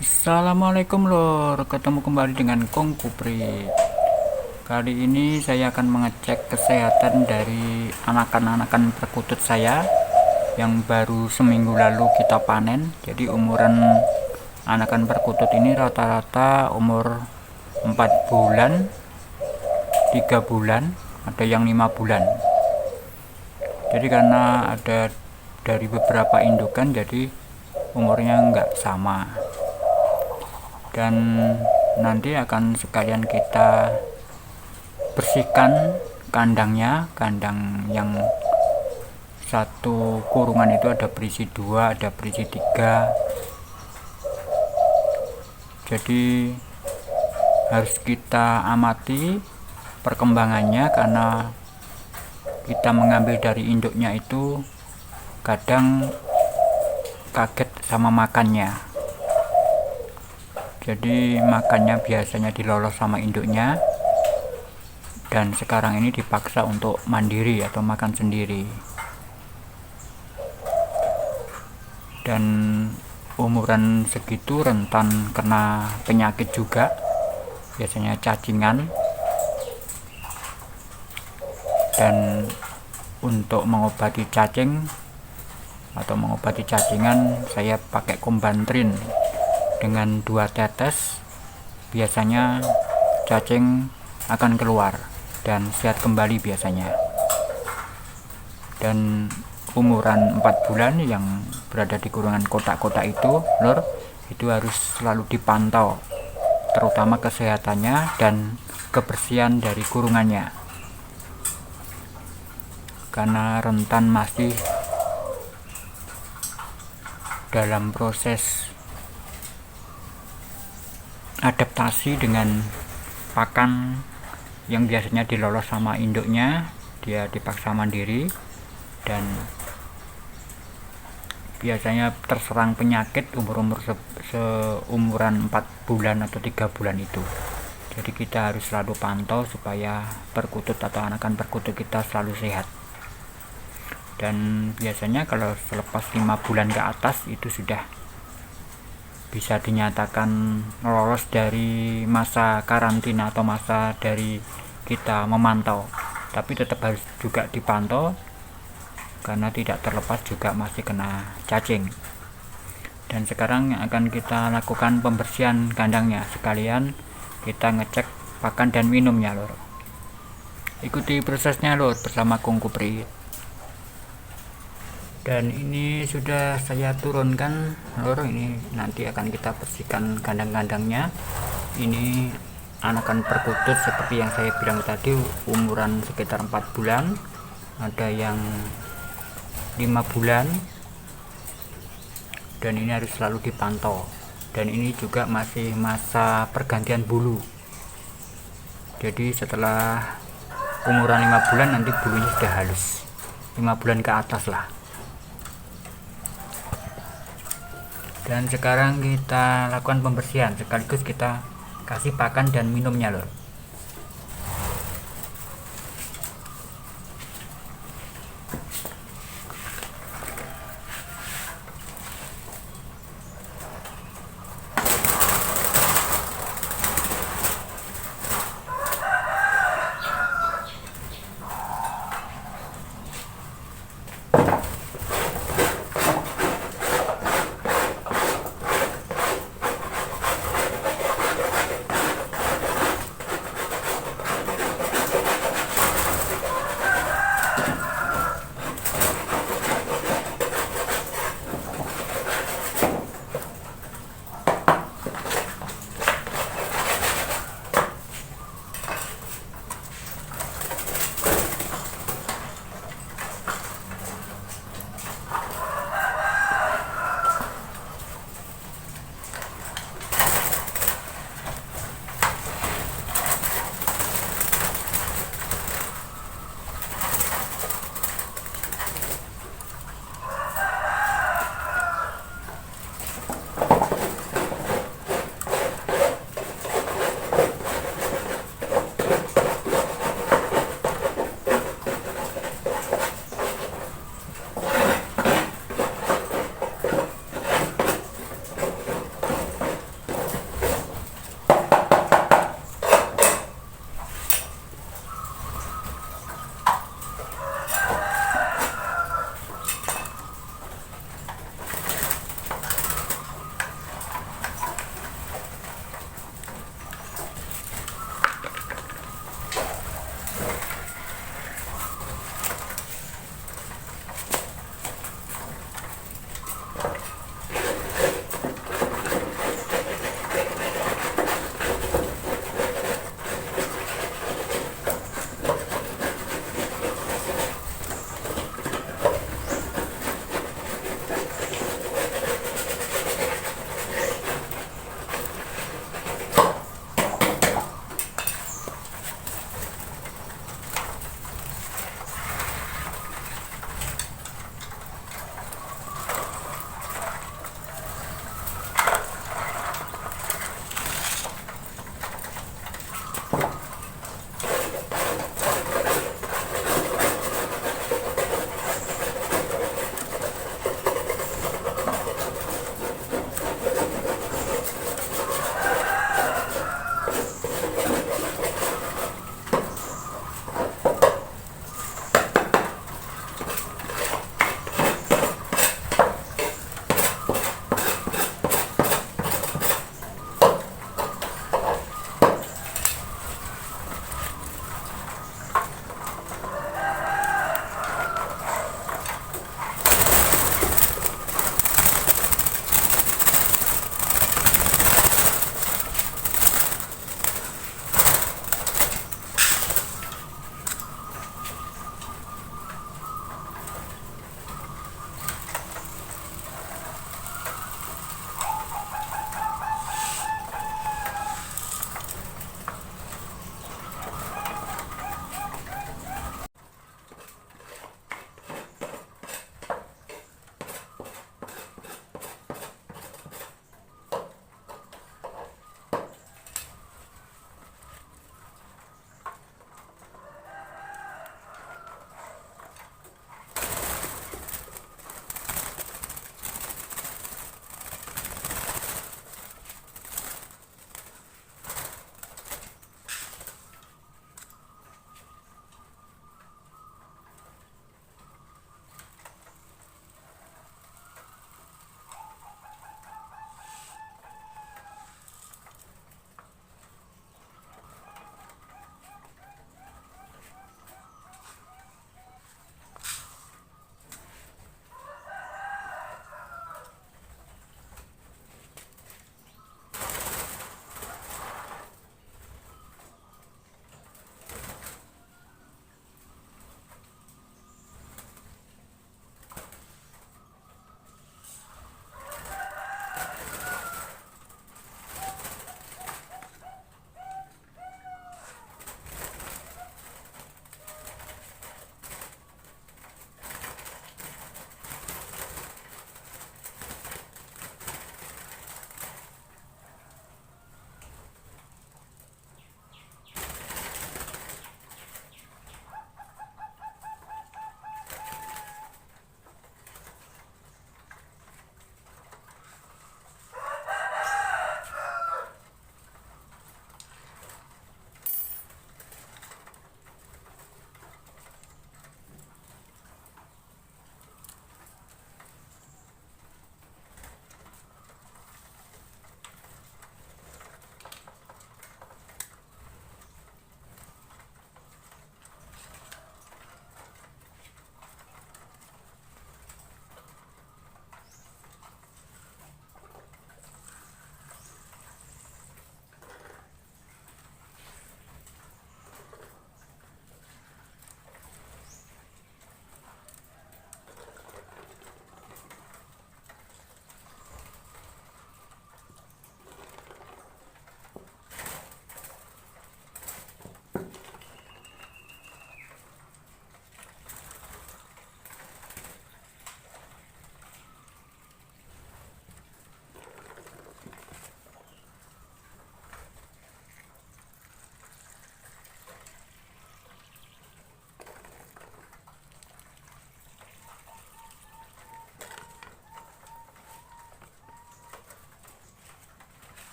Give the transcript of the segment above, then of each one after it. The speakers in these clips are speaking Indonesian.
Assalamualaikum lor, ketemu kembali dengan Kong Kupri. Kali ini saya akan mengecek kesehatan dari anakan-anakan perkutut saya yang baru seminggu lalu kita panen. Jadi umuran anakan perkutut ini rata-rata umur 4 bulan, 3 bulan, ada yang 5 bulan. Jadi karena ada dari beberapa indukan, jadi umurnya nggak sama. Dan nanti akan sekalian kita bersihkan kandang yang satu kurungan itu ada berisi 2, ada berisi 3. Jadi harus kita amati perkembangannya, karena kita mengambil dari induknya itu kadang kaget sama makannya. Jadi makannya biasanya dilolos sama induknya, dan sekarang ini dipaksa untuk mandiri atau makan sendiri. Dan umuran segitu rentan kena penyakit juga, biasanya cacingan. Dan untuk mengobati cacing atau mengobati cacingan, saya pakai Kombantrin dengan 2 tetes. Biasanya cacing akan keluar dan sehat kembali biasanya. Dan umuran 4 bulan yang berada di kurungan kotak-kotak itu lor, itu harus selalu dipantau, terutama kesehatannya dan kebersihan dari kurungannya, karena rentan masih dalam proses adaptasi dengan pakan yang biasanya dilolos sama induknya. Dia dipaksa mandiri dan biasanya terserang penyakit umur-umur seumuran 4 bulan atau 3 bulan itu. Jadi kita harus selalu pantau supaya perkutut atau anakan perkutut kita selalu sehat. Dan biasanya kalau selepas 5 bulan ke atas itu sudah bisa dinyatakan lolos dari masa karantina atau masa dari kita memantau. Tapi tetap harus juga dipantau, karena tidak terlepas juga masih kena cacing. Dan sekarang akan kita lakukan pembersihan kandangnya, sekalian kita ngecek pakan dan minumnya lor. Ikuti prosesnya lor bersama Kong Kupri. Dan ini sudah saya turunkan lor, ini nanti akan kita bersihkan kandang-kandangnya. Ini anakan perkutut seperti yang saya bilang tadi, umuran sekitar 4 bulan, ada yang 5 bulan, dan ini harus selalu dipantau. Dan ini juga masih masa pergantian bulu. Jadi setelah umuran 5 bulan nanti bulunya sudah halus, 5 bulan ke atas lah. Dan sekarang kita lakukan pembersihan sekaligus kita kasih pakan dan minumnya lor.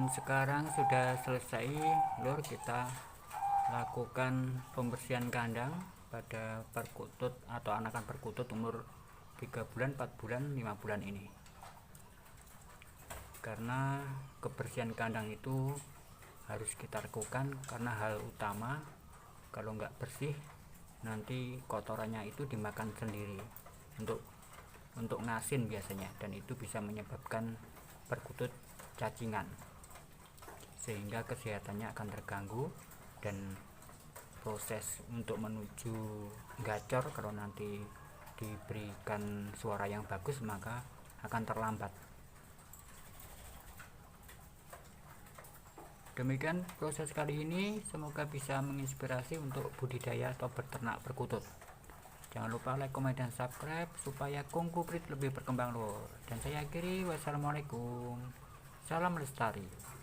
Dan sekarang sudah selesai lur, kita lakukan pembersihan kandang pada perkutut atau anakan perkutut umur 3 bulan, 4 bulan, 5 bulan ini. Karena kebersihan kandang itu harus kita lakukan karena hal utama, kalau nggak bersih nanti kotorannya itu dimakan sendiri untuk ngasin biasanya, dan itu bisa menyebabkan perkutut cacingan sehingga kesehatannya akan terganggu, dan proses untuk menuju gacor kalau nanti diberikan suara yang bagus maka akan terlambat. Demikian proses kali ini, semoga bisa menginspirasi untuk budidaya atau beternak perkutut. Jangan lupa like, komen, dan subscribe supaya Kungfu Breed lebih berkembang lor. Dan saya akhiri, wassalamualaikum, salam lestari.